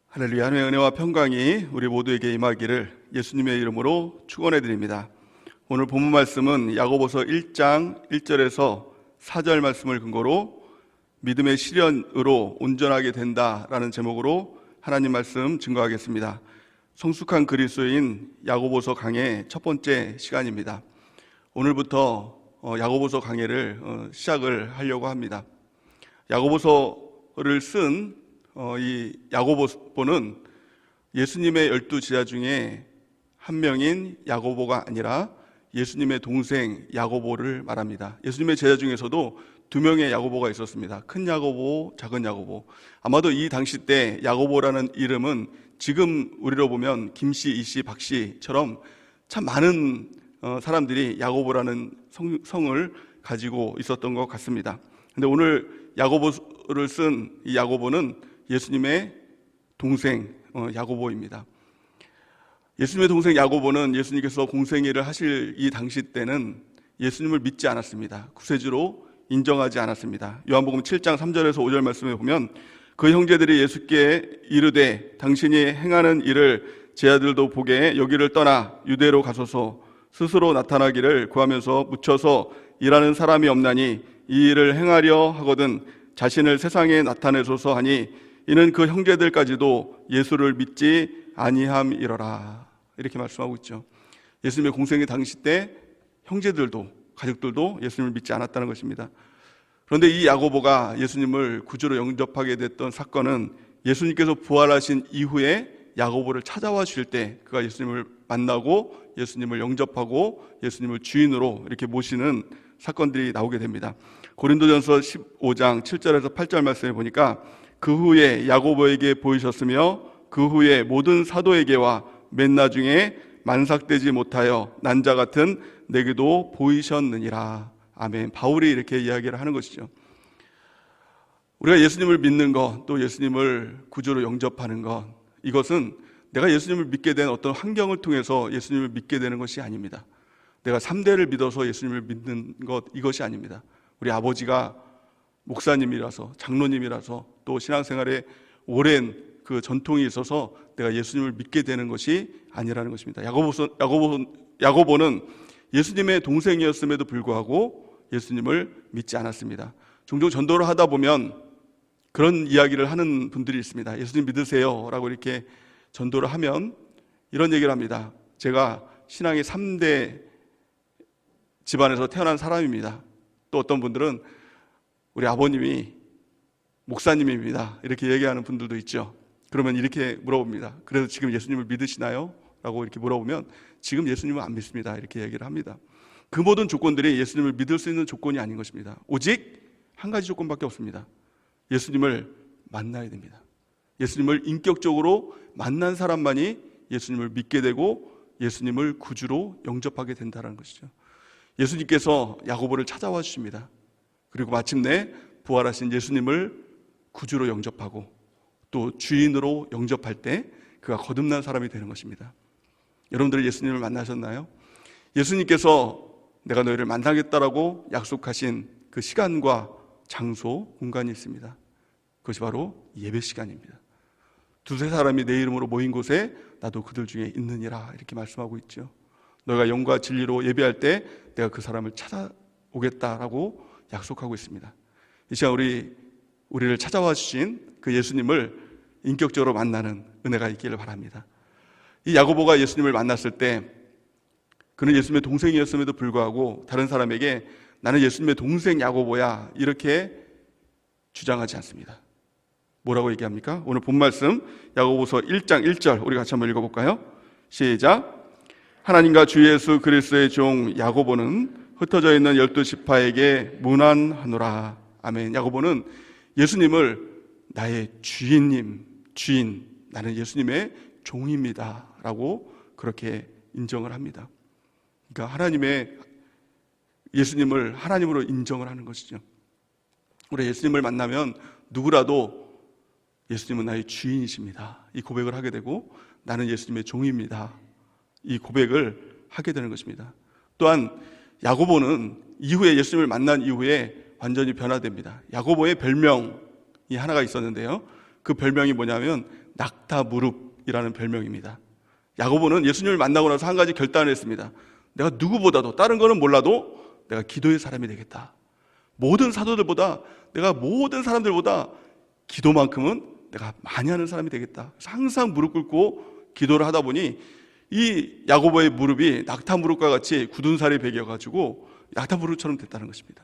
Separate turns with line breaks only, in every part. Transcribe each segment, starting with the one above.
할렐루야. 하나님의 은혜와 평강이 우리 모두에게 임하기를 예수님의 이름으로 축원해 드립니다. 오늘 본문 말씀은 야고보서 1장 1절에서 4절 말씀을 근거로 믿음의 실현으로 온전하게 된다라는 제목으로 하나님 말씀 증거하겠습니다. 성숙한 그리스도인 야고보서 강의 첫 번째 시간입니다. 오늘부터 야고보서 강의를 시작을 하려고 합니다. 야고보서를 쓴 이 야고보는 예수님의 12제자 중에 한 명인 야고보가 아니라 예수님의 동생 야고보를 말합니다. 예수님의 제자 중에서도 두 명의 야고보가 있었습니다. 큰 야고보, 작은 야고보. 아마도 이 당시 때 야고보라는 이름은 지금 우리로 보면 김씨, 이씨, 박씨처럼 참 많은 사람들이 야고보라는 성을 가지고 있었던 것 같습니다. 근데 오늘 야고보를 쓴 이 야고보는 예수님의 동생 야고보입니다. 예수님의 동생 야고보는 예수님께서 공생애를 하실 이 당시 때는 예수님을 믿지 않았습니다. 구세주로 인정하지 않았습니다. 요한복음 7장 3절에서 5절 말씀에 보면 그 형제들이 예수께 이르되 당신이 행하는 일을 제 아들도 보게 여기를 떠나 유대로 가소서 스스로 나타나기를 구하면서 묻혀서 일하는 사람이 없나니 이 일을 행하려 하거든 자신을 세상에 나타내소서 하니 이는 그 형제들까지도 예수를 믿지 아니함이러라. 이렇게 말씀하고 있죠. 예수님의 공생의 당시 때 형제들도 가족들도 예수님을 믿지 않았다는 것입니다. 그런데 이 야고보가 예수님을 구주로 영접하게 됐던 사건은 예수님께서 부활하신 이후에 야고보를 찾아와 주실 때 그가 예수님을 만나고 예수님을 영접하고 예수님을 주인으로 이렇게 모시는 사건들이 나오게 됩니다. 고린도전서 15장 7절에서 8절 말씀에 보니까 그 후에 야고보에게 보이셨으며 그 후에 모든 사도에게와 맨 나중에 만삭되지 못하여 난자 같은 내게도 보이셨느니라. 아멘. 바울이 이렇게 이야기를 하는 것이죠. 우리가 예수님을 믿는 것, 또 예수님을 구주로 영접하는 것, 이것은 내가 예수님을 믿게 된 어떤 환경을 통해서 예수님을 믿게 되는 것이 아닙니다. 내가 3대를 믿어서 예수님을 믿는 것, 이것이 아닙니다. 우리 아버지가 목사님이라서, 장로님이라서, 또 신앙생활에 오랜 그 전통이 있어서 내가 예수님을 믿게 되는 것이 아니라는 것입니다. 야고보는 예수님의 동생이었음에도 불구하고 예수님을 믿지 않았습니다. 종종 전도를 하다 보면 그런 이야기를 하는 분들이 있습니다. 예수님 믿으세요 라고 이렇게 전도를 하면 이런 얘기를 합니다. 제가 신앙의 3대 집안에서 태어난 사람입니다. 또 어떤 분들은 우리 아버님이 목사님입니다. 이렇게 얘기하는 분들도 있죠. 그러면 이렇게 물어봅니다. 그래서 지금 예수님을 믿으시나요? 라고 이렇게 물어보면 지금 예수님은 안 믿습니다. 이렇게 얘기를 합니다. 그 모든 조건들이 예수님을 믿을 수 있는 조건이 아닌 것입니다. 오직 한 가지 조건밖에 없습니다. 예수님을 만나야 됩니다. 예수님을 인격적으로 만난 사람만이 예수님을 믿게 되고 예수님을 구주로 영접하게 된다는 것이죠. 예수님께서 야고보를 찾아와 주십니다. 그리고 마침내 부활하신 예수님을 구주로 영접하고 또 주인으로 영접할 때 그가 거듭난 사람이 되는 것입니다. 여러분들이 예수님을 만나셨나요? 예수님께서 내가 너희를 만나겠다라고 약속하신 그 시간과 장소, 공간이 있습니다. 그것이 바로 예배 시간입니다. 두세 사람이 내 이름으로 모인 곳에 나도 그들 중에 있느니라 이렇게 말씀하고 있죠. 너희가 영과 진리로 예배할 때 내가 그 사람을 찾아오겠다라고 약속하고 있습니다. 이 시간 우리를 찾아와 주신 그 예수님을 인격적으로 만나는 은혜가 있기를 바랍니다. 이 야고보가 예수님을 만났을 때 그는 예수님의 동생이었음에도 불구하고 다른 사람에게 나는 예수님의 동생 야고보야 이렇게 주장하지 않습니다. 뭐라고 얘기합니까? 오늘 본 말씀 야고보서 1장 1절 우리 같이 한번 읽어볼까요? 시작. 하나님과 주 예수 그리스도의 종 야고보는 흩어져 있는 12지파에게 문안하노라. 아멘. 야고보는 예수님을 나의 주인, 나는 예수님의 종입니다 라고 그렇게 인정을 합니다. 그러니까 하나님의 예수님을 하나님으로 인정을 하는 것이죠. 우리 예수님을 만나면 누구라도 예수님은 나의 주인이십니다 이 고백을 하게 되고 나는 예수님의 종입니다 이 고백을 하게 되는 것입니다. 또한 야고보는 이후에 예수님을 만난 이후에 완전히 변화됩니다. 야고보의 별명이 하나가 있었는데요. 그 별명이 뭐냐면 낙타 무릎이라는 별명입니다. 야고보는 예수님을 만나고 나서 한 가지 결단을 했습니다. 내가 누구보다도, 다른 거는 몰라도 내가 기도의 사람이 되겠다. 모든 사도들보다, 내가 모든 사람들보다 기도만큼은 내가 많이 하는 사람이 되겠다. 그래서 항상 무릎 꿇고 기도를 하다 보니 이 야고보의 무릎이 낙타 무릎과 같이 굳은 살이 배겨가지고 낙타 무릎처럼 됐다는 것입니다.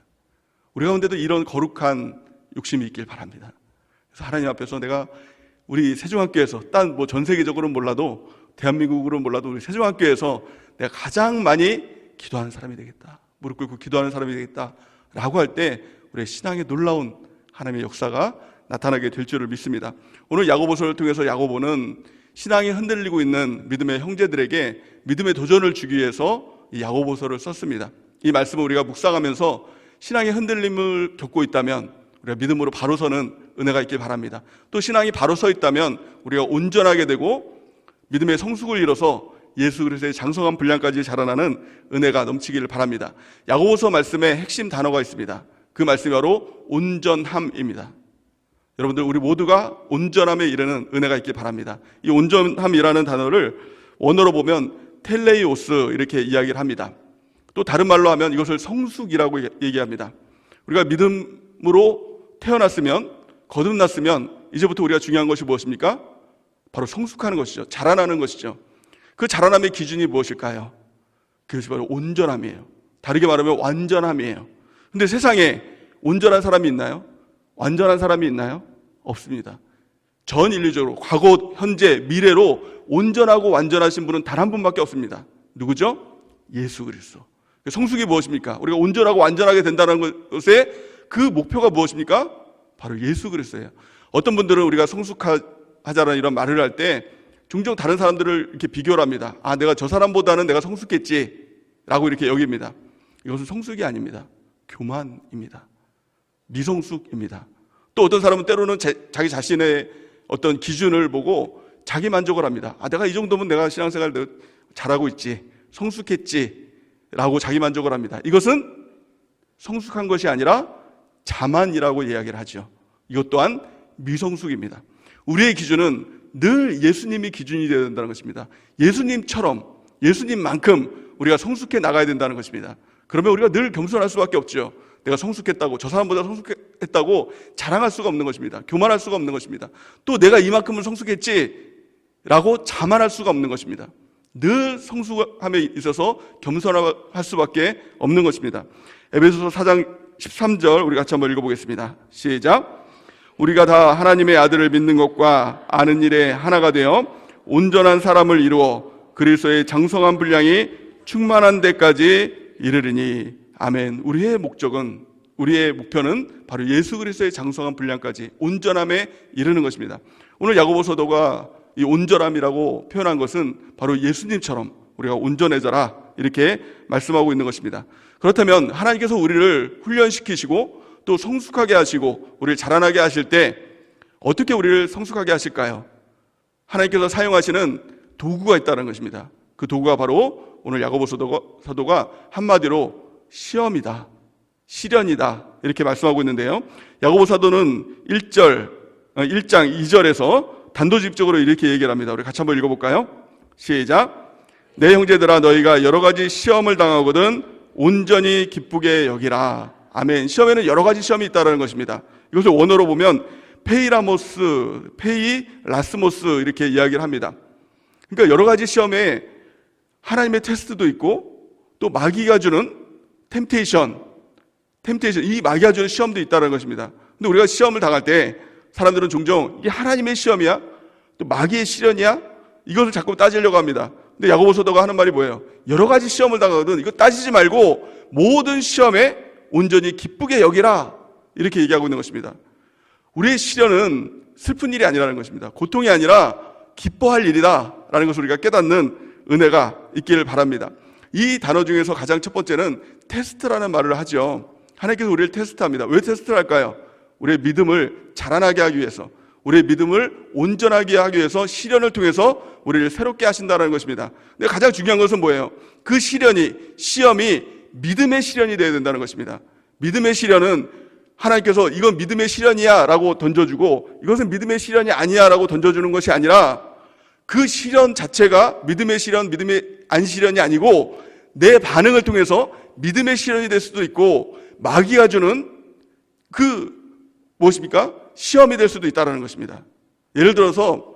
우리 가운데도 이런 거룩한 욕심이 있길 바랍니다. 그래서 하나님 앞에서 내가 우리 세종학교에서, 딴 뭐 전 세계적으로는 몰라도, 대한민국으로는 몰라도 우리 세종학교에서 내가 가장 많이 기도하는 사람이 되겠다, 무릎 꿇고 기도하는 사람이 되겠다 라고 할 때 우리의 신앙에 놀라운 하나님의 역사가 나타나게 될 줄을 믿습니다. 오늘 야고보서를 통해서 야고보는 신앙이 흔들리고 있는 믿음의 형제들에게 믿음의 도전을 주기 위해서 이 야고보서를 썼습니다. 이 말씀을 우리가 묵상하면서 신앙의 흔들림을 겪고 있다면 우리가 믿음으로 바로 서는 은혜가 있길 바랍니다. 또 신앙이 바로 서 있다면 우리가 온전하게 되고 믿음의 성숙을 이뤄서 예수 그리스도의 장성한 분량까지 자라나는 은혜가 넘치기를 바랍니다. 야고보서 말씀에 핵심 단어가 있습니다. 그 말씀이 바로 온전함입니다. 여러분들, 우리 모두가 온전함에 이르는 은혜가 있길 바랍니다. 이 온전함이라는 단어를 원어로 보면 텔레이오스 이렇게 이야기를 합니다. 또 다른 말로 하면 이것을 성숙이라고 얘기합니다. 우리가 믿음으로 태어났으면, 거듭났으면 이제부터 우리가 중요한 것이 무엇입니까? 바로 성숙하는 것이죠. 자라나는 것이죠. 그 자라남의 기준이 무엇일까요? 그것이 바로 온전함이에요. 다르게 말하면 완전함이에요. 근데 세상에 온전한 사람이 있나요? 완전한 사람이 있나요? 없습니다. 전 인류적으로 과거, 현재, 미래로 온전하고 완전하신 분은 단 한 분밖에 없습니다. 누구죠? 예수 그리스도. 성숙이 무엇입니까? 우리가 온전하고 완전하게 된다는 것의 그 목표가 무엇입니까? 바로 예수 그리스도예요. 어떤 분들은 우리가 성숙하자라는 이런 말을 할 때 종종 다른 사람들을 이렇게 비교를 합니다. 아, 내가 저 사람보다는 내가 성숙했지 라고 이렇게 여깁니다. 이것은 성숙이 아닙니다. 교만입니다. 미성숙입니다. 또 어떤 사람은 때로는 자기 자신의 어떤 기준을 보고 자기 만족을 합니다. 아, 내가 이 정도면 내가 신앙생활 잘하고 있지, 성숙했지 라고 자기 만족을 합니다. 이것은 성숙한 것이 아니라 자만이라고 이야기를 하죠. 이것 또한 미성숙입니다. 우리의 기준은 늘 예수님이 기준이 되어야 된다는 것입니다. 예수님처럼, 예수님만큼 우리가 성숙해 나가야 된다는 것입니다. 그러면 우리가 늘 겸손할 수밖에 없죠. 내가 성숙했다고, 저 사람보다 성숙했다고 자랑할 수가 없는 것입니다. 교만할 수가 없는 것입니다. 또 내가 이만큼은 성숙했지 라고 자만할 수가 없는 것입니다. 늘 성숙함에 있어서 겸손할 수밖에 없는 것입니다. 에베소서 4장 13절 우리 같이 한번 읽어보겠습니다. 시작. 우리가 다 하나님의 아들을 믿는 것과 아는 일에 하나가 되어 온전한 사람을 이루어 그리스도의 장성한 분량이 충만한 데까지 이르리니. 아멘. 우리의 목표는 바로 예수 그리스도의 장성한 분량까지 온전함에 이르는 것입니다. 오늘 야고보 사도가 이 온전함이라고 표현한 것은 바로 예수님처럼 우리가 온전해져라 이렇게 말씀하고 있는 것입니다. 그렇다면 하나님께서 우리를 훈련시키시고 또 성숙하게 하시고 우리를 자라나게 하실 때 어떻게 우리를 성숙하게 하실까요? 하나님께서 사용하시는 도구가 있다는 것입니다. 그 도구가 바로 오늘 야고보 사도가 한마디로 시험이다, 시련이다 이렇게 말씀하고 있는데요. 야고보 사도는 1장 2절에서 단도직입적으로 이렇게 얘기를 합니다. 우리 같이 한번 읽어볼까요? 시작. 내 형제들아, 너희가 여러 가지 시험을 당하거든 온전히 기쁘게 여기라. 아멘. 시험에는 여러 가지 시험이 있다는 것입니다. 이것을 원어로 보면 페이라모스, 페이라스모스 이렇게 이야기를 합니다. 그러니까 여러 가지 시험에 하나님의 테스트도 있고 또 마귀가 주는 템테이션, 이 마귀가 주는 시험도 있다는 것입니다. 근데 우리가 시험을 당할 때 사람들은 종종 이게 하나님의 시험이야? 또 마귀의 시련이야? 이것을 자꾸 따지려고 합니다. 근데 야고보 사도가 하는 말이 뭐예요? 여러 가지 시험을 당하거든 이거 따지지 말고 모든 시험에 온전히 기쁘게 여기라 이렇게 얘기하고 있는 것입니다. 우리의 시련은 슬픈 일이 아니라는 것입니다. 고통이 아니라 기뻐할 일이다라는 것을 우리가 깨닫는 은혜가 있기를 바랍니다. 이 단어 중에서 가장 첫 번째는 테스트라는 말을 하죠. 하나님께서 우리를 테스트합니다. 왜 테스트를 할까요? 우리의 믿음을 자라나게 하기 위해서, 우리의 믿음을 온전하게 하기 위해서 시련을 통해서 우리를 새롭게 하신다는 것입니다. 근데 가장 중요한 것은 뭐예요? 그 시험이 믿음의 시련이 되어야 된다는 것입니다. 믿음의 시련은 하나님께서 이건 믿음의 시련이야 라고 던져주고 이것은 믿음의 시련이 아니야 라고 던져주는 것이 아니라 그 시련 자체가 믿음의 시련, 믿음의 안 시련이 아니고 내 반응을 통해서 믿음의 시련이 될 수도 있고 마귀가 주는 무엇입니까? 시험이 될 수도 있다는 것입니다. 예를 들어서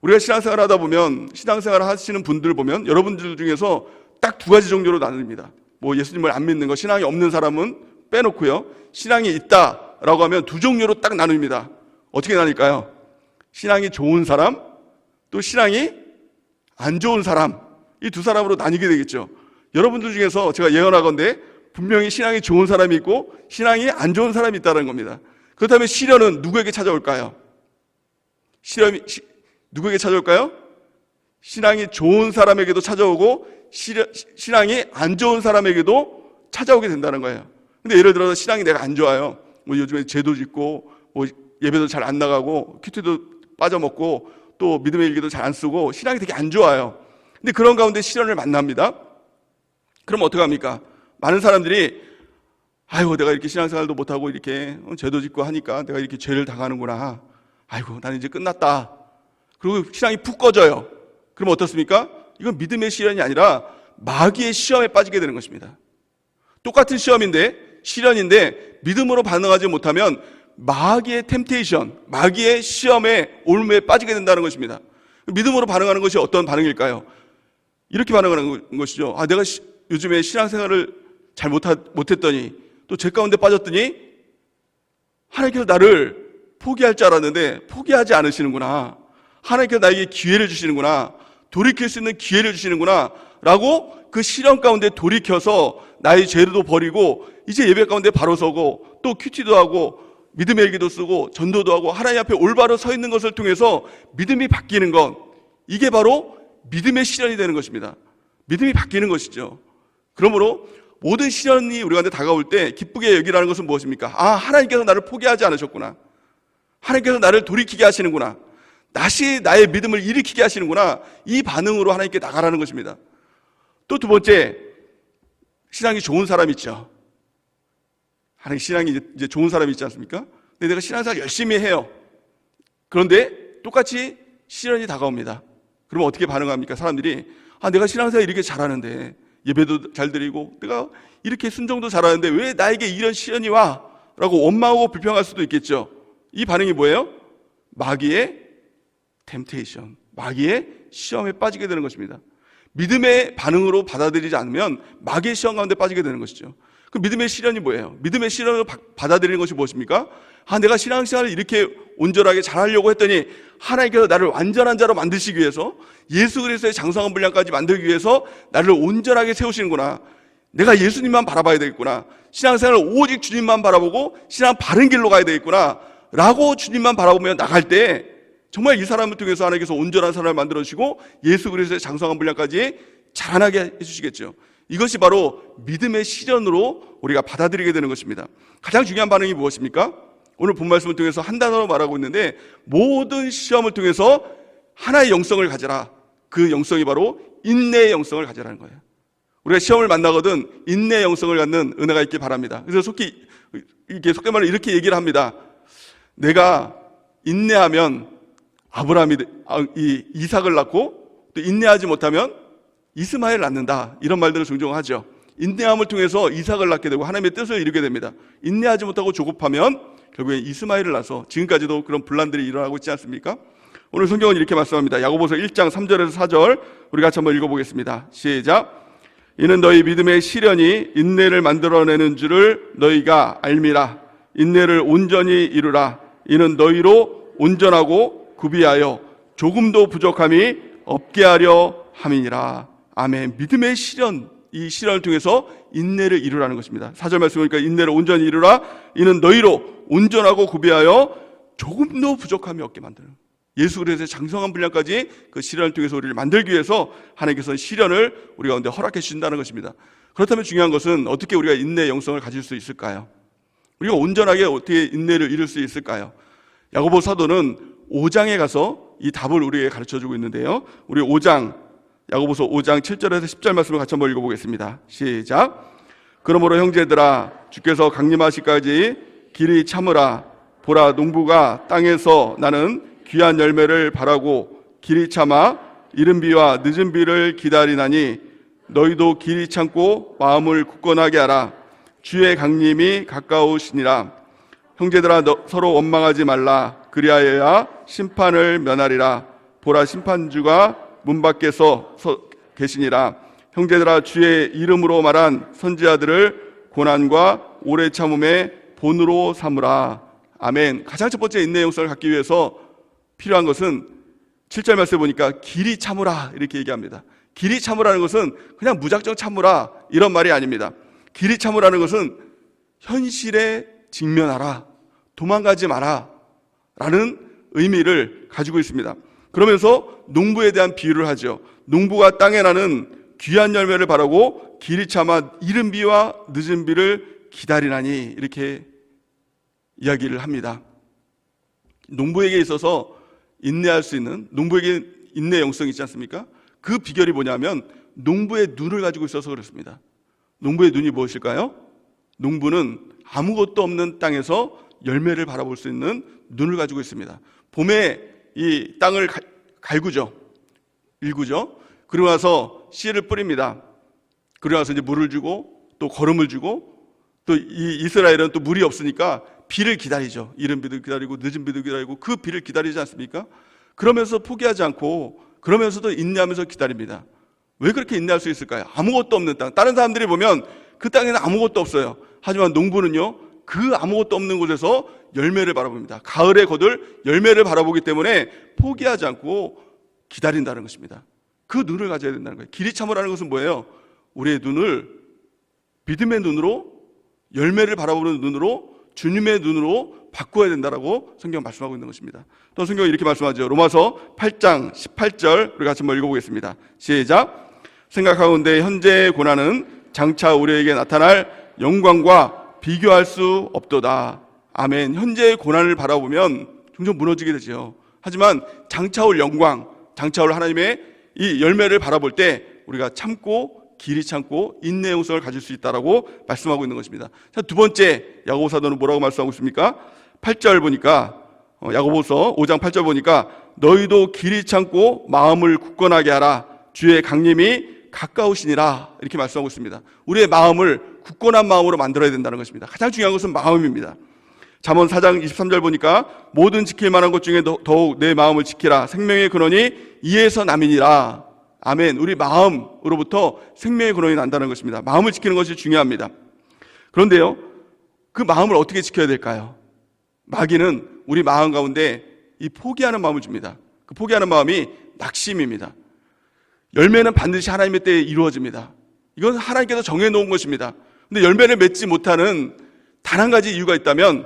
우리가 신앙생활 하다 보면 신앙생활 하시는 분들 보면 여러분들 중에서 딱 두 가지 종류로 나눕니다. 뭐 예수님을 안 믿는 거, 신앙이 없는 사람은 빼놓고요. 신앙이 있다라고 하면 두 종류로 딱 나눕니다. 어떻게 나뉠까요? 신앙이 좋은 사람, 또 신앙이 안 좋은 사람, 이 두 사람으로 나뉘게 되겠죠. 여러분들 중에서 제가 예언하건대 분명히 신앙이 좋은 사람이 있고 신앙이 안 좋은 사람이 있다는 겁니다. 그렇다면 시련은 누구에게 찾아올까요? 시련이 누구에게 찾아올까요? 신앙이 좋은 사람에게도 찾아오고 신앙이 안 좋은 사람에게도 찾아오게 된다는 거예요. 근데 예를 들어서 신앙이 내가 안 좋아요. 뭐 요즘에 죄도 짓고 뭐 예배도 잘 안 나가고 큐티도 빠져먹고 또 믿음의 일기도 잘 안 쓰고 신앙이 되게 안 좋아요. 근데 그런 가운데 시련을 만납니다. 그럼 어떻게 합니까? 많은 사람들이 아이고 내가 이렇게 신앙생활도 못하고 이렇게 죄도 짓고 하니까 내가 이렇게 죄를 당하는구나. 아이고 나는 이제 끝났다. 그리고 신앙이 푹 꺼져요. 그럼 어떻습니까? 이건 믿음의 시련이 아니라 마귀의 시험에 빠지게 되는 것입니다. 똑같은 시험인데 시련인데 믿음으로 반응하지 못하면 마귀의 템테이션, 마귀의 시험에 올무에 빠지게 된다는 것입니다. 믿음으로 반응하는 것이 어떤 반응일까요? 이렇게 반응하는 것이죠. 아, 내가 요즘에 신앙생활을 잘 못했더니 또 죄 가운데 빠졌더니 하나님께서 나를 포기할 줄 알았는데 포기하지 않으시는구나. 하나님께서 나에게 기회를 주시는구나. 돌이킬 수 있는 기회를 주시는구나 라고 그 시련 가운데 돌이켜서 나의 죄도 버리고 이제 예배 가운데 바로 서고 또 큐티도 하고 믿음의 일기도 쓰고 전도도 하고 하나님 앞에 올바로 서 있는 것을 통해서 믿음이 바뀌는 것, 이게 바로 믿음의 시련이 되는 것입니다. 믿음이 바뀌는 것이죠. 그러므로 모든 시련이 우리 가운데 다가올 때 기쁘게 여기라는 것은 무엇입니까? 아, 하나님께서 나를 포기하지 않으셨구나. 하나님께서 나를 돌이키게 하시는구나. 다시 나의 믿음을 일으키게 하시는구나. 이 반응으로 하나님께 나가라는 것입니다. 또 두 번째, 신앙이 좋은 사람이 있죠. 하나님 신앙이 이제 좋은 사람이 있지 않습니까? 근데 내가 신앙생활 열심히 해요. 그런데 똑같이 시련이 다가옵니다. 그러면 어떻게 반응합니까? 사람들이 아, 내가 신앙생활 이렇게 잘하는데 예배도 잘 드리고 내가 이렇게 순종도 잘하는데 왜 나에게 이런 시련이 와? 라고 원망하고 불평할 수도 있겠죠. 이 반응이 뭐예요? 마귀의 템테이션, 마귀의 시험에 빠지게 되는 것입니다. 믿음의 반응으로 받아들이지 않으면 마귀의 시험 가운데 빠지게 되는 것이죠. 그 믿음의 시련이 뭐예요? 믿음의 시련을 받아들이는 것이 무엇입니까? 아, 내가 신앙생활을 이렇게 온전하게 잘하려고 했더니 하나님께서 나를 완전한 자로 만드시기 위해서 예수 그리스도의 장성한 분량까지 만들기 위해서 나를 온전하게 세우시는구나. 내가 예수님만 바라봐야 되겠구나. 신앙생활을 오직 주님만 바라보고 신앙 바른 길로 가야 되겠구나 라고 주님만 바라보며 나갈 때 정말 이 사람을 통해서 하나님께서 온전한 사람을 만들어주시고 예수 그리스도의 장성한 분량까지 자라나게 해주시겠죠. 이것이 바로 믿음의 시련으로 우리가 받아들이게 되는 것입니다. 가장 중요한 반응이 무엇입니까? 오늘 본 말씀을 통해서 한 단어로 말하고 있는데 모든 시험을 통해서 하나의 영성을 가져라. 그 영성이 바로 인내의 영성을 가져라는 거예요. 우리가 시험을 만나거든 인내의 영성을 갖는 은혜가 있길 바랍니다. 그래서 속된 말로 이렇게 얘기를 합니다. 내가 인내하면 아브라함이 이삭을 낳고 또 인내하지 못하면 이스마엘을 낳는다. 이런 말들을 종종 하죠. 인내함을 통해서 이삭을 낳게 되고 하나님의 뜻을 이루게 됩니다. 인내하지 못하고 조급하면 결국에 이스마엘을 낳아서 지금까지도 그런 분란들이 일어나고 있지 않습니까? 오늘 성경은 이렇게 말씀합니다. 야고보서 1장 3절에서 4절 우리 같이 한번 읽어보겠습니다. 시작. 이는 너희 믿음의 시련이 인내를 만들어내는 줄을 너희가 알미라. 인내를 온전히 이루라. 이는 너희로 온전하고 구비하여 조금도 부족함이 없게 하려 함이니라. 아멘. 믿음의 시련, 이 시련을 통해서 인내를 이루라는 것입니다. 4절 말씀 보니까 인내를 온전히 이루라. 이는 너희로 온전하고 구비하여 조금도 부족함이 없게 만드는, 예수 그리스도의 장성한 분량까지 그 시련을 통해서 우리를 만들기 위해서 하나님께서는 시련을 우리 가운데 허락해 주신다는 것입니다. 그렇다면 중요한 것은 어떻게 우리가 인내의 영성을 가질 수 있을까요? 우리가 온전하게 어떻게 인내를 이룰 수 있을까요? 야고보 사도는 5장에 가서 이 답을 우리에게 가르쳐주고 있는데요. 우리 야고보서 5장 7절에서 10절 말씀을 같이 한번 읽어보겠습니다. 시작. 그러므로 형제들아, 주께서 강림하시기까지 길이 참으라. 보라, 농부가 땅에서 나는 귀한 열매를 바라고 길이 참아 이른 비와 늦은 비를 기다리나니 너희도 길이 참고 마음을 굳건하게 하라. 주의 강림이 가까우시니라. 형제들아, 서로 원망하지 말라. 그리하여야 심판을 면하리라. 보라, 심판주가 문 밖에서 계시니라. 형제들아, 주의 이름으로 말한 선지자들을 고난과 오래 참음의 본으로 삼으라. 아멘. 가장 첫 번째 인내의 영성을 갖기 위해서 필요한 것은 7절 말씀에 보니까 길이 참으라 이렇게 얘기합니다. 길이 참으라는 것은 그냥 무작정 참으라 이런 말이 아닙니다. 길이 참으라는 것은 현실에 직면하라, 도망가지 마라 라는 의미를 가지고 있습니다. 그러면서 농부에 대한 비유를 하죠. 농부가 땅에 나는 귀한 열매를 바라고 길이 참아 이른 비와 늦은 비를 기다리나니 이렇게 이야기를 합니다. 농부에게 있어서 인내할 수 있는, 농부에게 인내 영성이 있지 않습니까? 그 비결이 뭐냐면 농부의 눈을 가지고 있어서 그렇습니다. 농부의 눈이 무엇일까요? 농부는 아무것도 없는 땅에서 열매를 바라볼 수 있는 눈을 가지고 있습니다. 봄에 이 땅을 갈구죠. 일구죠. 그러고 나서 씨를 뿌립니다. 그러고 나서 이제 물을 주고 또 거름을 주고 또 이 이스라엘은 또 물이 없으니까 비를 기다리죠. 이른 비도 기다리고 늦은 비도 기다리고 그 비를 기다리지 않습니까? 그러면서 포기하지 않고 그러면서도 인내하면서 기다립니다. 왜 그렇게 인내할 수 있을까요? 아무것도 없는 땅. 다른 사람들이 보면 그 땅에는 아무것도 없어요. 하지만 농부는요, 그 아무것도 없는 곳에서 열매를 바라봅니다. 가을에 거둘 열매를 바라보기 때문에 포기하지 않고 기다린다는 것입니다. 그 눈을 가져야 된다는 거예요. 길이 참으라는 것은 뭐예요? 우리의 눈을 믿음의 눈으로, 열매를 바라보는 눈으로, 주님의 눈으로 바꿔야 된다라고 성경 말씀하고 있는 것입니다. 또 성경은 이렇게 말씀하죠. 로마서 8장 18절 우리 같이 한번 읽어보겠습니다. 시작. 생각하건대 현재의 고난은 장차 우리에게 나타날 영광과 비교할 수 없도다. 아멘. 현재의 고난을 바라보면 종종 무너지게 되죠. 하지만 장차 올 영광, 장차 올 하나님의 이 열매를 바라볼 때 우리가 참고 길이 참고 인내의 영성을 가질 수 있다라고 말씀하고 있는 것입니다. 자, 두 번째 야고보 사도는 뭐라고 말씀하고 있습니까? 8절 보니까 야고보서 5장 8절 보니까 너희도 길이 참고 마음을 굳건하게 하라. 주의 강림이 가까우시니라 이렇게 말씀하고 있습니다. 우리의 마음을 굳건한 마음으로 만들어야 된다는 것입니다. 가장 중요한 것은 마음입니다. 잠언 4장 23절 보니까 모든 지킬 만한 것 중에 더욱 내 마음을 지키라. 생명의 근원이 이에서 남이니라. 아멘. 우리 마음으로부터 생명의 근원이 난다는 것입니다. 마음을 지키는 것이 중요합니다. 그런데요, 그 마음을 어떻게 지켜야 될까요? 마귀는 우리 마음 가운데 이 포기하는 마음을 줍니다. 그 포기하는 마음이 낙심입니다. 열매는 반드시 하나님의 때에 이루어집니다. 이건 하나님께서 정해놓은 것입니다. 근데 열매를 맺지 못하는 단 한 가지 이유가 있다면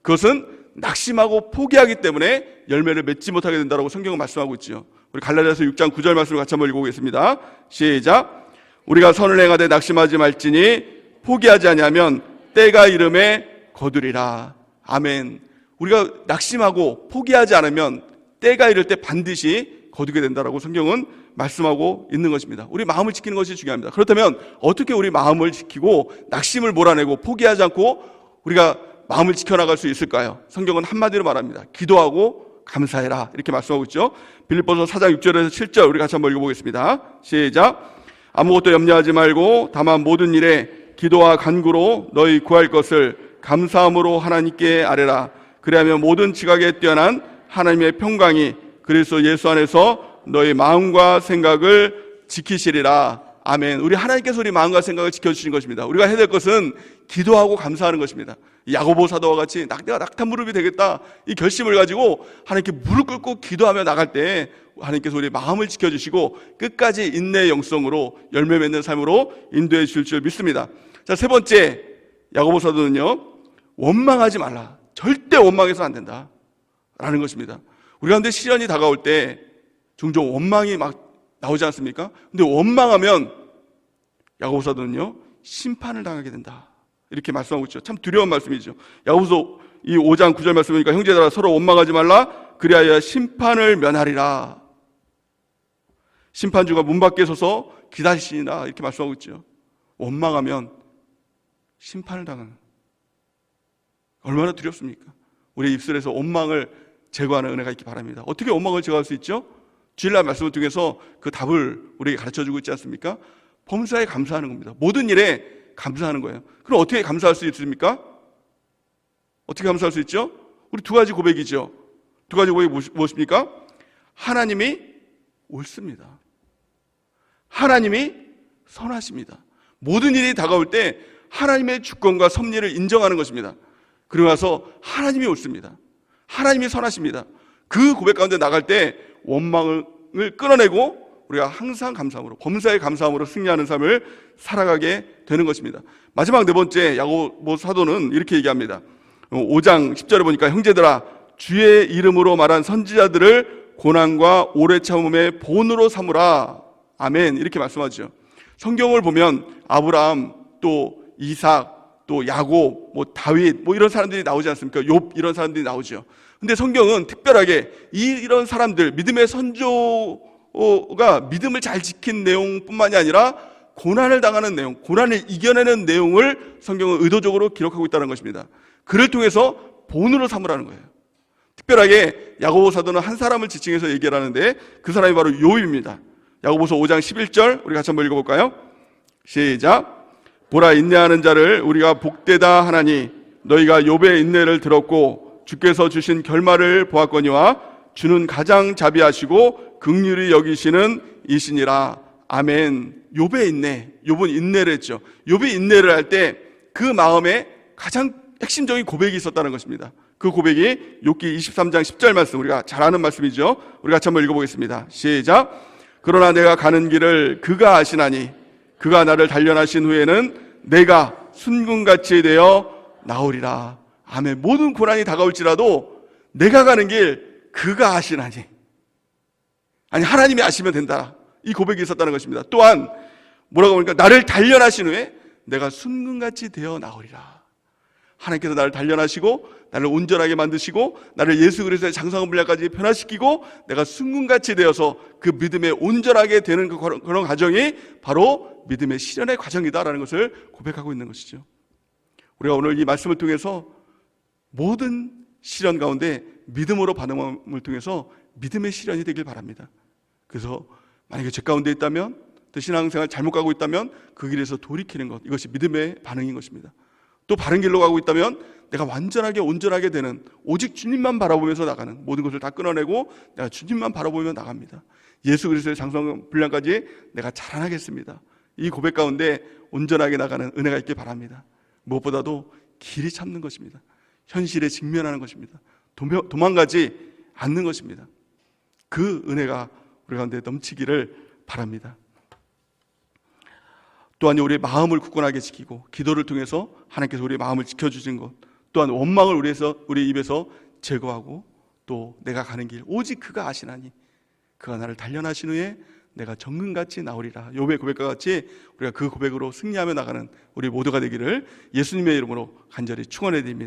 그것은 낙심하고 포기하기 때문에 열매를 맺지 못하게 된다고 성경은 말씀하고 있죠. 우리 갈라디아서 6장 9절 말씀을 같이 한번 읽어보겠습니다. 시작. 우리가 선을 행하되 낙심하지 말지니 포기하지 아니하면 때가 이름에 거두리라. 아멘. 우리가 낙심하고 포기하지 않으면 때가 이를 때 반드시 거두게 된다라고 성경은 말씀하고 있는 것입니다. 우리 마음을 지키는 것이 중요합니다. 그렇다면 어떻게 우리 마음을 지키고 낙심을 몰아내고 포기하지 않고 우리가 마음을 지켜나갈 수 있을까요? 성경은 한마디로 말합니다. 기도하고 감사해라 이렇게 말씀하고 있죠. 빌립보서 4장 6절에서 7절 우리 같이 한번 읽어보겠습니다. 시작. 아무것도 염려하지 말고 다만 모든 일에 기도와 간구로 너희 구할 것을 감사함으로 하나님께 아뢰라. 그리하면 모든 지각에 뛰어난 하나님의 평강이 그리스도 예수 안에서 너희 마음과 생각을 지키시리라. 아멘. 우리 하나님께서 우리 마음과 생각을 지켜주신 것입니다. 우리가 해야 될 것은 기도하고 감사하는 것입니다. 야고보 사도와 같이 내가 낙탄 무릎이 되겠다 이 결심을 가지고 하나님께 무릎 꿇고 기도하며 나갈 때 하나님께서 우리 마음을 지켜주시고 끝까지 인내의 영성으로 열매 맺는 삶으로 인도해 주실 줄 믿습니다. 자, 세 번째 야고보 사도는요, 원망하지 말라. 절대 원망해서 안 된다 라는 것입니다. 우리 가운데 시련이 다가올 때 종종 원망이 막 나오지 않습니까? 근데 원망하면 야고보 사도는요, 심판을 당하게 된다 이렇게 말씀하고 있죠. 참 두려운 말씀이죠. 야고보서 이 5장 9절 말씀이니까 형제들아 서로 원망하지 말라. 그리하여 심판을 면하리라. 심판주가 문 밖에 서서 기다리시나 이렇게 말씀하고 있죠. 원망하면 심판을 당하는. 얼마나 두렵습니까? 우리 입술에서 원망을 제거하는 은혜가 있기 바랍니다. 어떻게 원망을 제거할 수 있죠? 주일날 말씀을 통해서 그 답을 우리에게 가르쳐주고 있지 않습니까? 범사에 감사하는 겁니다. 모든 일에 감사하는 거예요. 그럼 어떻게 감사할 수 있습니까? 어떻게 감사할 수 있죠? 우리 두 가지 고백이죠. 두 가지 고백이 무엇입니까? 하나님이 옳습니다. 하나님이 선하십니다. 모든 일이 다가올 때 하나님의 주권과 섭리를 인정하는 것입니다. 그러고 나서 하나님이 옳습니다. 하나님이 선하십니다. 그 고백 가운데 나갈 때 원망을 끊어내고 우리가 항상 감사함으로, 범사에 감사함으로 승리하는 삶을 살아가게 되는 것입니다. 마지막 네 번째 야고보 사도는 이렇게 얘기합니다. 5장 10절에 보니까 형제들아 주의 이름으로 말한 선지자들을 고난과 오래 참음의 본으로 삼으라. 아멘. 이렇게 말씀하죠. 성경을 보면 아브라함, 또 이삭, 또 야곱, 다윗, 이런 사람들이 나오지 않습니까? 욥 이런 사람들이 나오죠. 근데 성경은 특별하게 이런 사람들, 믿음의 선조가 믿음을 잘 지킨 내용뿐만이 아니라 고난을 당하는 내용, 고난을 이겨내는 내용을 성경은 의도적으로 기록하고 있다는 것입니다. 그를 통해서 본으로 삼으라는 거예요. 특별하게 야고보 사도는 한 사람을 지칭해서 얘기를 하는데 그 사람이 바로 욥입니다. 야고보서 5장 11절 우리 같이 한번 읽어볼까요? 시작. 보라, 인내하는 자를 우리가 복되다 하나니 너희가 욥의 인내를 들었고 주께서 주신 결말을 보았거니와 주는 가장 자비하시고 긍휼히 여기시는 이시니라. 아멘. 욥의 인내, 욥은 인내를 했죠. 욥이 인내를 할 때 그 마음에 가장 핵심적인 고백이 있었다는 것입니다. 그 고백이 욥기 23장 10절 말씀, 우리가 잘 아는 말씀이죠. 우리 같이 한번 읽어보겠습니다. 시작. 그러나 내가 가는 길을 그가 아시나니 그가 나를 단련하신 후에는 내가 순금같이 되어 나오리라. 아멘. 모든 고난이 다가올지라도 내가 가는 길 그가 아시나니, 아니 하나님이 아시면 된다. 이 고백이 있었다는 것입니다. 또한 뭐라고 하니까 나를 단련하신 후에 내가 순금같이 되어 나오리라. 하나님께서 나를 단련하시고 나를 온전하게 만드시고 나를 예수 그리스도의 장성한 분량까지 변화시키고 내가 순금같이 되어서 그 믿음에 온전하게 되는 그런 과정이 바로 믿음의 실현의 과정이다라는 것을 고백하고 있는 것이죠. 우리가 오늘 이 말씀을 통해서 모든 실현 가운데 믿음으로 반응함을 통해서 믿음의 실현이 되길 바랍니다. 그래서 만약에 죄 가운데 있다면, 또 신앙생활 잘못 가고 있다면 그 길에서 돌이키는 것, 이것이 믿음의 반응인 것입니다. 또 바른 길로 가고 있다면 내가 완전하게 온전하게 되는, 오직 주님만 바라보면서 나가는, 모든 것을 다 끊어내고 내가 주님만 바라보며 나갑니다. 예수 그리스도의 장성 분량까지 내가 자라나겠습니다. 이 고백 가운데 온전하게 나가는 은혜가 있길 바랍니다. 무엇보다도 길이 참는 것입니다. 현실에 직면하는 것입니다. 도망가지 않는 것입니다. 그 은혜가 우리 가운데 넘치기를 바랍니다. 또한 우리의 마음을 굳건하게 지키고 기도를 통해서 하나님께서 우리의 마음을 지켜주신 것, 또한 원망을 우리 입에서 제거하고 또 내가 가는 길 오직 그가 아시나니 그가 나를 단련하신 후에 내가 정금같이 나오리라. 욥의 고백과 같이 우리가 그 고백으로 승리하며 나가는 우리 모두가 되기를 예수님의 이름으로 간절히 축원해 드립니다.